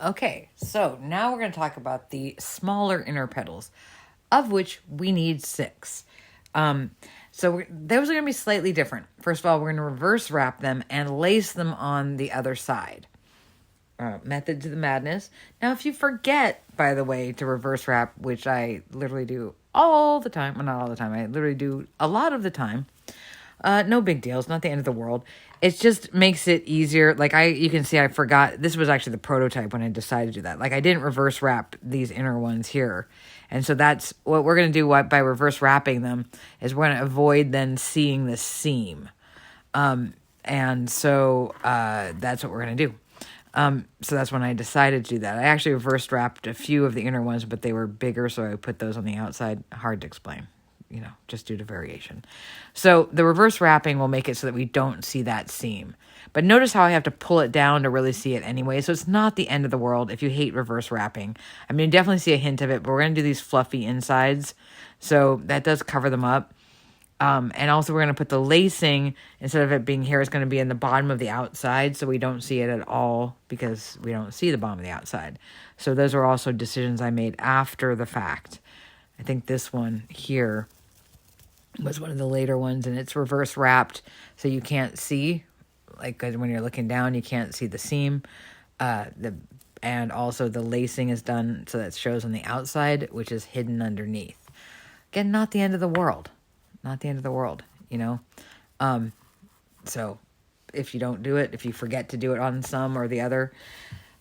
Okay, so now we're going to talk about the smaller inner petals, of which we need 6. Um, those are going to be slightly different. First of all, we're going to reverse wrap them and lace them on the other side. Method to the madness. Now, if you forget, by the way, to reverse wrap, which I literally do all the time, well, not all the time, I literally do a lot of the time, no big deal. It's not the end of the world. It just makes it easier. Like you can see I forgot. This was actually the prototype when I decided to do that. Like I didn't reverse wrap these inner ones here. And so that's what we're going to do by reverse wrapping them is we're going to avoid then seeing the seam. And so that's what we're going to do. So that's when I decided to do that. I actually reverse wrapped a few of the inner ones, but they were bigger, so I put those on the outside. Hard to explain, just due to variation. So the reverse wrapping will make it so that we don't see that seam. But notice how I have to pull it down to really see it anyway. So it's not the end of the world if you hate reverse wrapping. I mean, you definitely see a hint of it, but we're going to do these fluffy insides. So that does cover them up. And also we're going to put the lacing, instead of it being here, it's going to be in the bottom of the outside, so we don't see it at all because we don't see the bottom of the outside. So those are also decisions I made after the fact. I think this one here was one of the later ones, and it's reverse wrapped, so you can't see, like when you're looking down, you can't see the seam. And also the lacing is done so that it shows on the outside, which is hidden underneath. Again, not the end of the world. Not the end of the world, So if you don't do it, if you forget to do it on some or the other.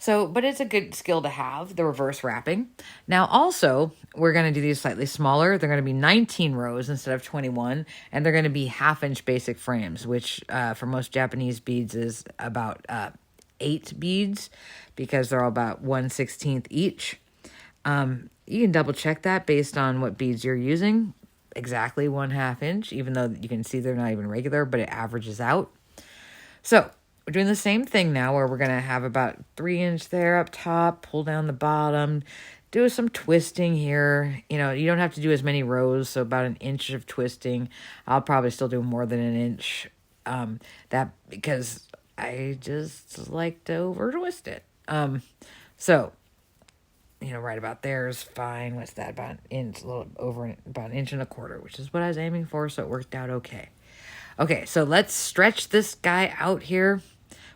But it's a good skill to have, the reverse wrapping. Now, also, we're going to do these slightly smaller. They're going to be 19 rows instead of 21, and they're going to be 1/2-inch basic frames, which for most Japanese beads is about 8 beads because they're all about 1/16 each. You can double check that based on what beads you're using. Exactly 1/2 inch, even though you can see they're not even regular, but it averages out. So we're doing the same thing now where we're going to have about 3-inch there up top, pull down the bottom, do some twisting here. You don't have to do as many rows, so about 1 inch of twisting. I'll probably still do more than 1 inch. That because I just like to over twist it. Right about there is fine. What's that? About 1 inch, a little over, about 1.25 inches, which is what I was aiming for, so it worked out okay. Okay, so let's stretch this guy out here.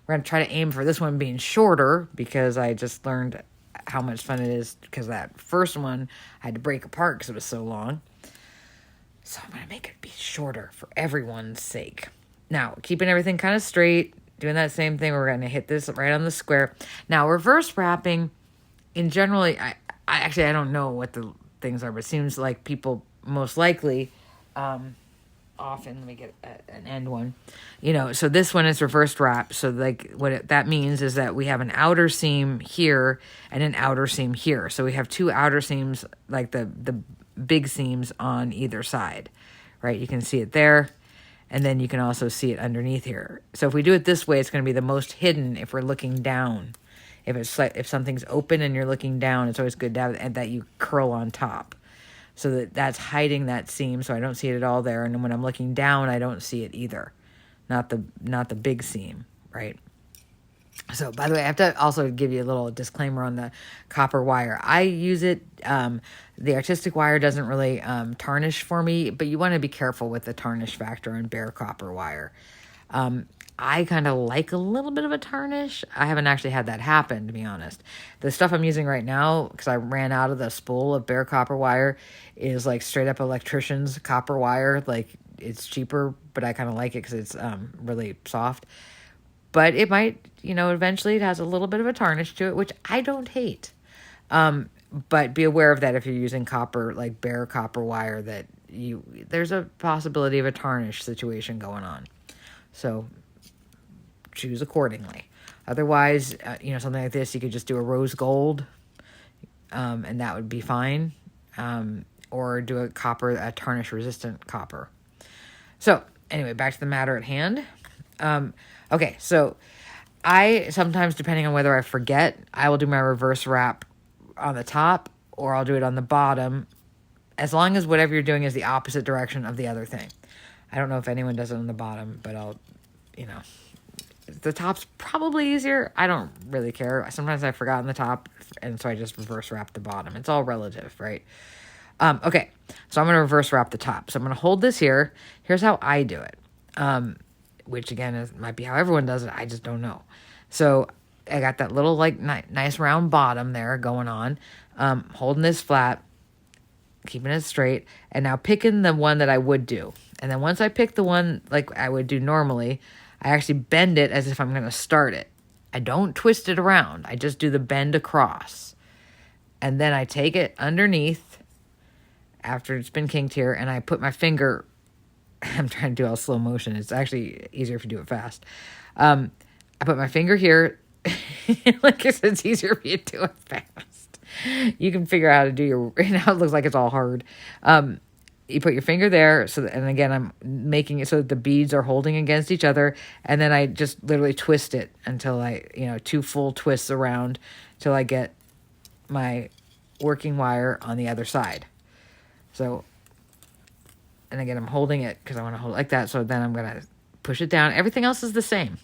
We're going to try to aim for this one being shorter because I just learned how much fun it is because that first one I had to break apart because it was so long. So I'm going to make it be shorter for everyone's sake. Now, keeping everything kind of straight, doing that same thing, we're going to hit this right on the square. Now, reverse wrapping, in generally, I don't know what the things are, but it seems like people most likely, often, let me get an end one, so this one is reverse wrap. So like that means is that we have an outer seam here and an outer seam here. So we have 2 outer seams, like the big seams on either side, right? You can see it there. And then you can also see it underneath here. So if we do it this way, it's going to be the most hidden if we're looking down. If something's open and you're looking down, it's always good to have that you curl on top. So that's hiding that seam, so I don't see it at all there. And when I'm looking down, I don't see it either. Not the big seam, right? So, by the way, I have to also give you a little disclaimer on the copper wire. I use it. The artistic wire doesn't really tarnish for me, but you want to be careful with the tarnish factor on bare copper wire. I kind of like a little bit of a tarnish. I haven't actually had that happen, to be honest. The stuff I'm using right now, because I ran out of the spool of bare copper wire, is like straight up electrician's copper wire. Like, it's cheaper, but I kind of like it because it's really soft. But it might, eventually it has a little bit of a tarnish to it, which I don't hate. But be aware of that if you're using copper, like bare copper wire, that there's a possibility of a tarnish situation going on. So choose accordingly. Otherwise, something like this, you could just do a rose gold, and that would be fine. Or do a tarnish resistant copper. So anyway, back to the matter at hand. Okay, so I sometimes, depending on whether I forget, I will do my reverse wrap on the top or I'll do it on the bottom, as long as whatever you're doing is the opposite direction of the other thing. I don't know if anyone does it on the bottom, but I'll, The top's probably easier. I don't really care. Sometimes I've forgotten the top, and so I just reverse wrap the bottom. It's all relative, right? Okay, so I'm going to reverse wrap the top. So I'm going to hold this here. Here's how I do it, which again might be how everyone does it. I just don't know. So I got that little like nice round bottom there going on, holding this flat, keeping it straight, and now picking the one that I would do. And then once I pick the one like I would do normally, I actually bend it as if I'm going to start it. I don't twist it around. I just do the bend across. And then I take it underneath after it's been kinked here, and I put my finger, I'm trying to do all slow motion. It's actually easier if you do it fast. I put my finger here. Like I said, it's easier if you do it fast. You can figure out how to do your, now it looks like it's all hard. You put your finger there, so that, and again, I'm making it so that the beads are holding against each other, and then I just literally twist it until I, 2 full twists around till I get my working wire on the other side. So, and again, I'm holding it because I want to hold it like that, so then I'm going to push it down. Everything else is the same.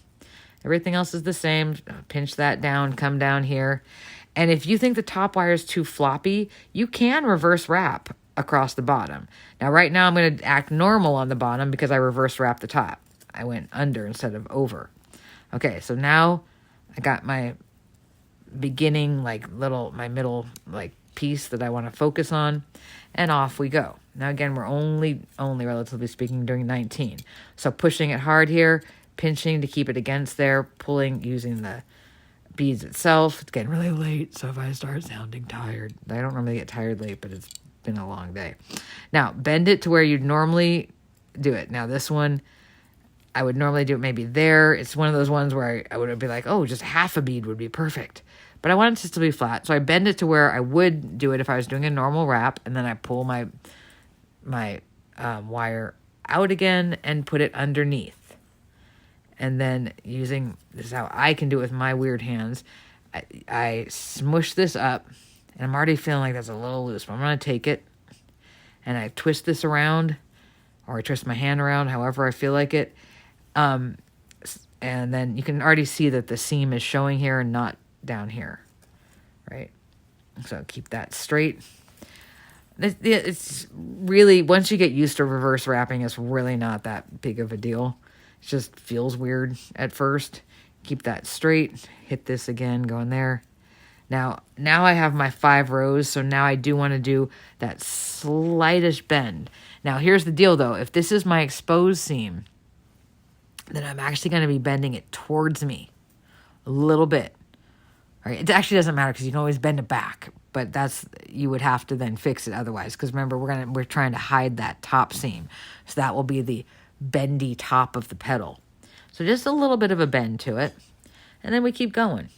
Everything else is the same. Pinch that down, come down here. And if you think the top wire is too floppy, you can reverse wrap across the bottom. Now, right now, I'm going to act normal on the bottom because I reverse wrapped the top. I went under instead of over. Okay, so now I got my beginning, my middle, piece that I want to focus on, and off we go. Now, again, we're only relatively speaking doing 19. So pushing it hard here, pinching to keep it against there, pulling using the beads itself. It's getting really late, so if I start sounding tired, I don't normally get tired late, but it's been a long day. Now, bend it to where you'd normally do it. Now, this one, I would normally do it maybe there. It's one of those ones where I would be like, oh, just half a bead would be perfect. But I want it to still be flat. So I bend it to where I would do it if I was doing a normal wrap, and then I pull my wire out again and put it underneath. And then this is how I can do it with my weird hands. I smush this up, and I'm already feeling like that's a little loose, but I'm going to take it, and I twist this around, or I twist my hand around, however I feel like it. And then you can already see that the seam is showing here and not down here, right? So keep that straight. It's really, once you get used to reverse wrapping, it's really not that big of a deal. It just feels weird at first. Keep that straight. Hit this again, going there. Now I have my 5 rows, so now I do want to do that slightest bend. Now, here's the deal, though. If this is my exposed seam, then I'm actually going to be bending it towards me a little bit. All right? It actually doesn't matter because you can always bend it back, but you would have to then fix it otherwise, because remember, we're trying to hide that top seam. So that will be the bendy top of the petal. So just a little bit of a bend to it, and then we keep going.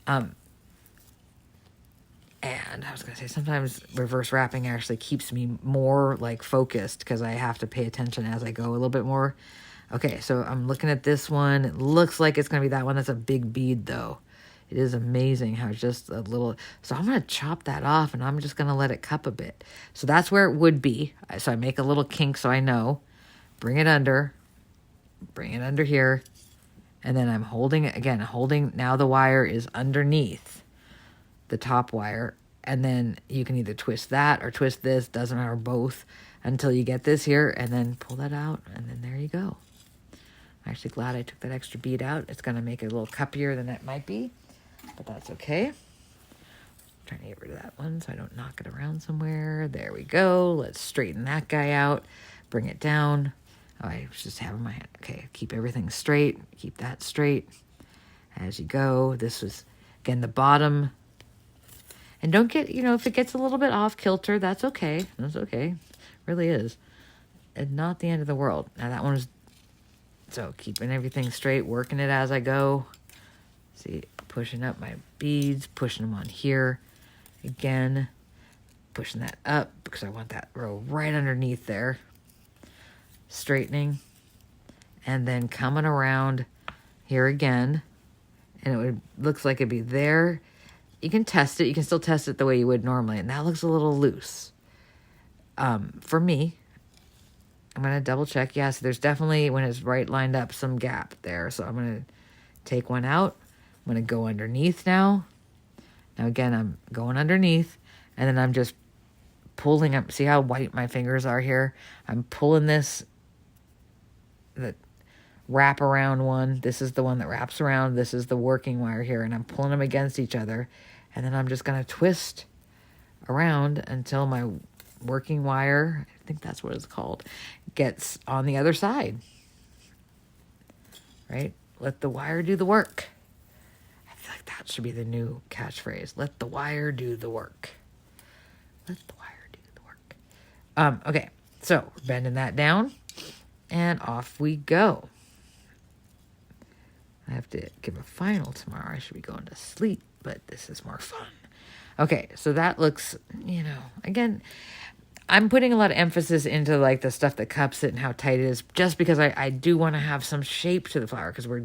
And I was going to say, sometimes reverse wrapping actually keeps me more focused because I have to pay attention as I go a little bit more. Okay, so I'm looking at this one. It looks like it's going to be that one. That's a big bead, though. It is amazing how just a little... So I'm going to chop that off, and I'm just going to let it cup a bit. So that's where it would be. So I make a little kink so I know. Bring it under here. And then I'm holding it, again, now the wire is underneath the top wire. And then you can either twist that or twist this, doesn't matter, both, until you get this here, and then pull that out, and then there you go. I'm actually glad I took that extra bead out. It's going to make it a little cuppier than it might be, but that's okay. I'm trying to get rid of that one so I don't knock it around somewhere. There we go. Let's straighten that guy out. Bring it down. Oh, I was just having my hand. Okay, keep everything straight. Keep that straight as you go. This was, again, the bottom. And don't get, if it gets a little bit off kilter, that's okay. That's okay. It really is. And not the end of the world. Now that one was, so keeping everything straight, working it as I go. See, pushing up my beads, pushing them on here. Again, pushing that up because I want that row right underneath there. Straightening. And then coming around here again. And it looks like it'd be there. You can test it. You can still test it the way you would normally. And that looks a little loose. For me, I'm going to double check. Yeah, so there's definitely, when it's right lined up, some gap there. So I'm going to take one out. I'm going to go underneath now. Now again, I'm going underneath, and then I'm just pulling up. See how white my fingers are here? I'm pulling this, the wrap around one. This is the one that wraps around. This is the working wire here, and I'm pulling them against each other. And then I'm just going to twist around until my working wire, I think that's what it's called, gets on the other side. Right? Let the wire do the work. I feel like that should be the new catchphrase. Let the wire do the work. Let the wire do the work. Okay, so we're bending that down, and off we go. I have to give a final tomorrow. I should be going to sleep, but this is more fun. Okay, so that looks, again, I'm putting a lot of emphasis into like the stuff that cups it and how tight it is, just because I do want to have some shape to the flower, because we're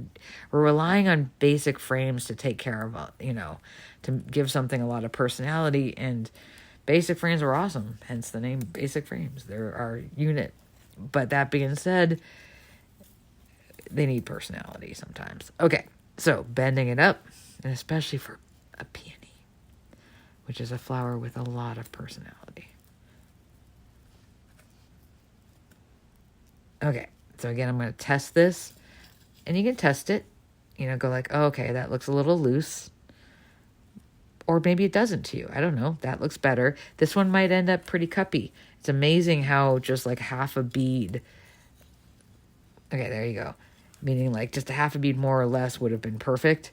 relying on basic frames to take care of, to give something a lot of personality, and basic frames are awesome, hence the name basic frames. They're our unit. But that being said, they need personality sometimes. Okay, so bending it up, and especially for a peony, which is a flower with a lot of personality. Okay, so again, I'm going to test this, and you can test it, go like, oh, okay, that looks a little loose, or maybe it doesn't to you. I don't know. That looks better. This one might end up pretty cuppy. It's amazing how just like half a bead. Okay, there you go. Meaning like just a half a bead more or less would have been perfect.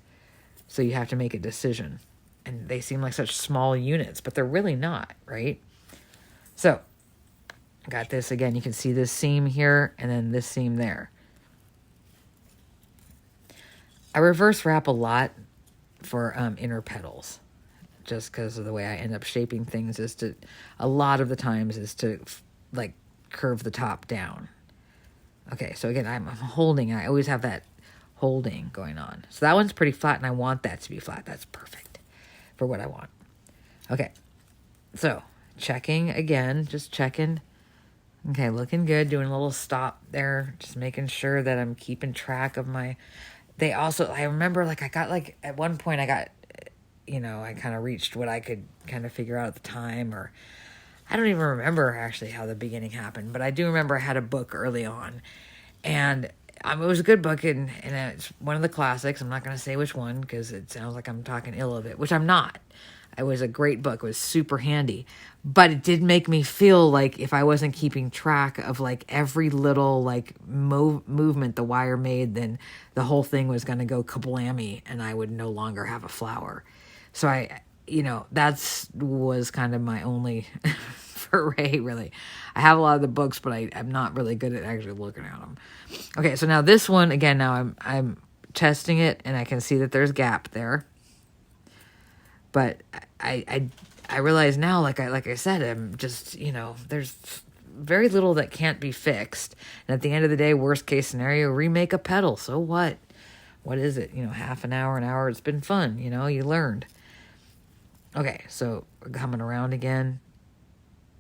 So you have to make a decision. And they seem like such small units, but they're really not, right? So I got this again. You can see this seam here and then this seam there. I reverse wrap a lot for inner petals, just because of the way I end up shaping things a lot of the times is to like curve the top down. Okay, so again, I'm holding. I always have that holding going on. So that one's pretty flat, and I want that to be flat. That's perfect for what I want. Okay, so checking again, just checking. Okay, looking good. Doing a little stop there, just making sure that I'm keeping track of my... I remember like I got like, at one point I got, I kind of reached what I could kind of figure out at the time, or I don't even remember actually how the beginning happened, but I do remember I had a book early on, and it was a good book, and it's one of the classics. I'm not going to say which one because it sounds like I'm talking ill of it, which I'm not. It was a great book. It was super handy, but it did make me feel like if I wasn't keeping track of like every little like movement the wire made, then the whole thing was going to go kablammy and I would no longer have a flower. So that was kind of my only foray, really. I have a lot of the books, but I'm not really good at actually looking at them. Okay, so now this one, again, now I'm testing it, and I can see that there's gap there. But I realize now, like I said, I'm just, there's very little that can't be fixed. And at the end of the day, worst case scenario, remake a petal. So what? What is it? Half an hour, it's been fun. You learned. Okay, so coming around again.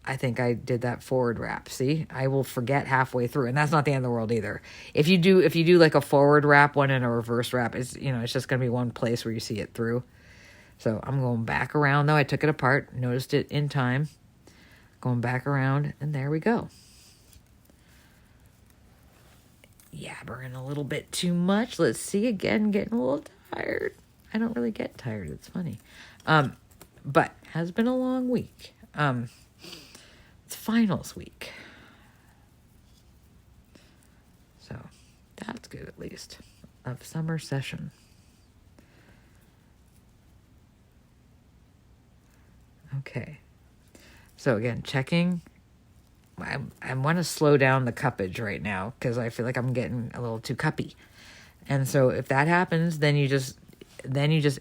I think I did that forward wrap. See, I will forget halfway through, and that's not the end of the world either. If you do like a forward wrap one and a reverse wrap, it's just going to be one place where you see it through. So I'm going back around though. I took it apart, noticed it in time, going back around, and there we go. Yabbering a little bit too much. Let's see again, getting a little tired. I don't really get tired. It's funny. But has been a long week. It's finals week. So that's good, at least, of summer session. Okay. So again, checking. I want to slow down the cuppage right now because I feel like I'm getting a little too cuppy. And so if that happens, then you just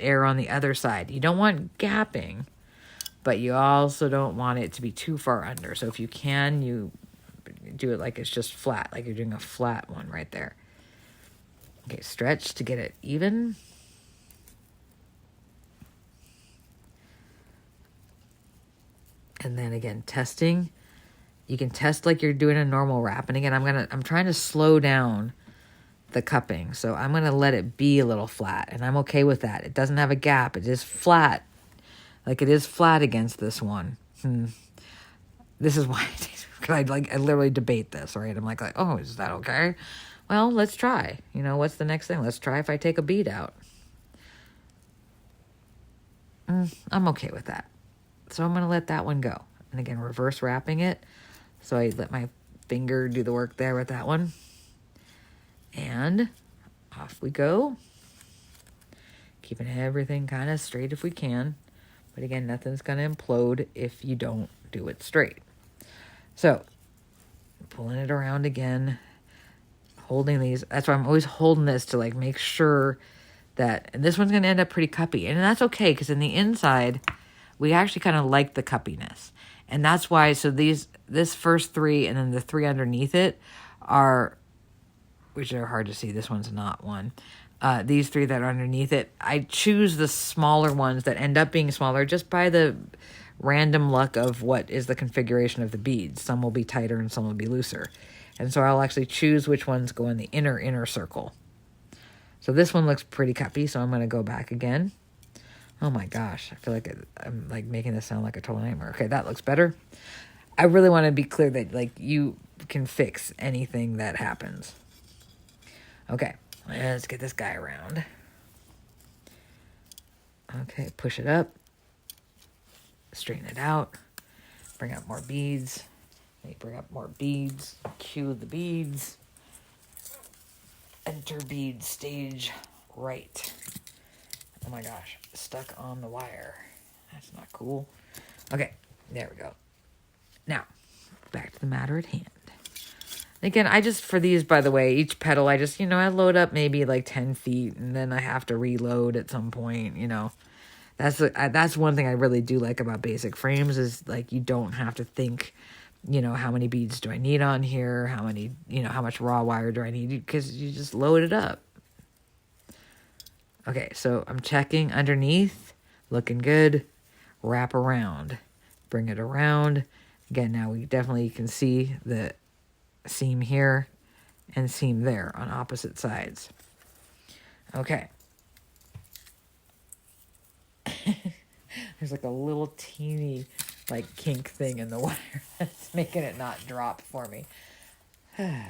err on the other side. You don't want gapping, but you also don't want it to be too far under. So if you can, you do it like it's just flat, like you're doing a flat one right there. Okay, stretch to get it even. And then again, testing. You can test like you're doing a normal wrap. And again, I'm trying to slow down the cupping. So I'm going to let it be a little flat, and I'm okay with that. It doesn't have a gap. It is flat. Like it is flat against this one. This is why I literally debate this, right? I'm like, oh, is that okay? Well, let's try. You know, what's the next thing? Let's try if I take a bead out. I'm okay with that. So I'm going to let that one go. And again, reverse wrapping it. So I let my finger do the work there with that one. And off we go. Keeping everything kind of straight if we can. But again, nothing's going to implode if you don't do it straight. So, pulling it around again. Holding these. That's why I'm always holding this to like make sure that, and this one's going to end up pretty cuppy. And that's okay, because in the inside, we actually kind of like the cuppiness. And that's why, so this first three and then the three underneath it are, which are hard to see. This one's not one. These three that are underneath it, I choose the smaller ones that end up being smaller just by the random luck of what is the configuration of the beads. Some will be tighter and some will be looser. And so I'll actually choose which ones go in the inner circle. So this one looks pretty cuppy, so I'm going to go back again. Oh my gosh, I feel like I'm like making this sound like a total nightmare. Okay, that looks better. I really want to be clear that like you can fix anything that happens. Okay, let's get this guy around. Okay, push it up. Straighten it out. Bring up more beads. Bring up more beads. Cue the beads. Enter bead stage right. Oh my gosh, stuck on the wire. That's not cool. Okay, there we go. Now, back to the matter at hand. Again, I just, for these, by the way, each petal, I just, I load up maybe like 10 feet, and then I have to reload at some point, That's one thing I really do like about basic frames is, like, you don't have to think, how many beads do I need on here? How many, how much raw wire do I need? Because you just load it up. Okay, so I'm checking underneath. Looking good. Wrap around. Bring it around. Again, now we definitely can see the seam here and seam there on opposite sides. Okay. There's like a little teeny like kink thing in the wire that's making it not drop for me. Wire.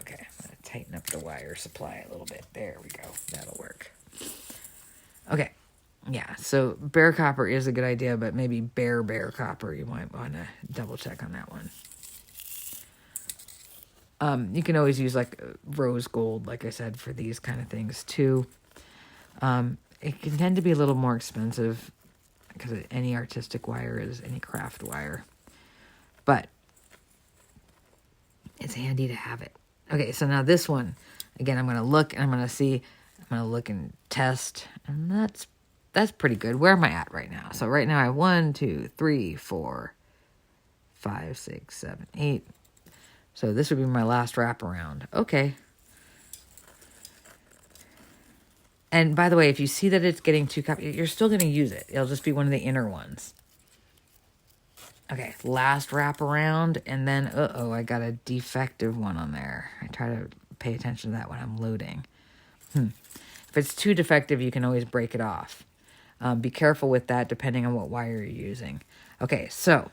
Okay, I'm going to tighten up the wire supply a little bit. There we go. That'll work. Okay. Yeah, so bare copper is a good idea, but maybe bare copper, you might want to double check on that one. You can always use like rose gold, like I said, for these kind of things too. It can tend to be a little more expensive because any artistic wire is any craft wire, but it's handy to have it. Okay, so now this one, again, I'm going to look and I'm going to see, I'm going to look and test, and that's pretty good. Where am I at right now? So right now I have 1, 2, 3, 4, 5, 6, 7, 8. So this would be my last wrap around. Okay. And by the way, if you see that it's getting too cuppy, you're still going to use it. It'll just be one of the inner ones. Okay, last wrap around, and then, I got a defective one on there. I try to pay attention to that when I'm loading. If it's too defective, you can always break it off. Be careful with that depending on what wire you're using. Okay, so,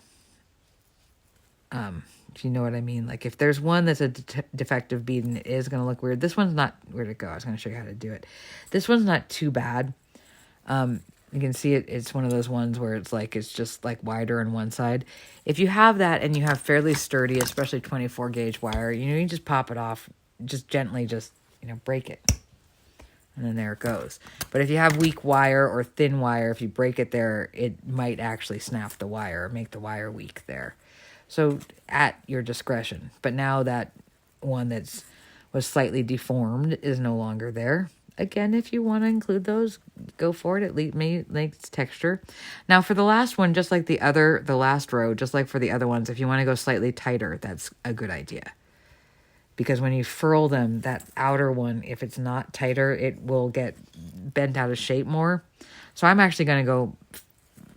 if you know what I mean, like if there's one that's a defective bead and it is going to look weird, this one's not, where'd it go? I was going to show you how to do it. This one's not too bad. You can see it's one of those ones where it's just like wider on one side. If you have that and you have fairly sturdy, especially 24 gauge wire, you just pop it off, just gently, break it. And then there it goes. But if you have weak wire or thin wire, if you break it there, it might actually snap the wire or make the wire weak there. So at your discretion. But now that one was slightly deformed is no longer there. Again, if you want to include those, go for it. It makes texture. Now for the last one, just like the last row, just like for the other ones, if you want to go slightly tighter, that's a good idea. Because when you furl them, that outer one, if it's not tighter, it will get bent out of shape more. So I'm actually going to go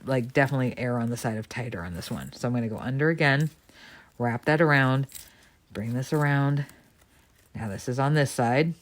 like definitely err on the side of tighter on this one. So I'm going to go under again, wrap that around, bring this around. Now this is on this side.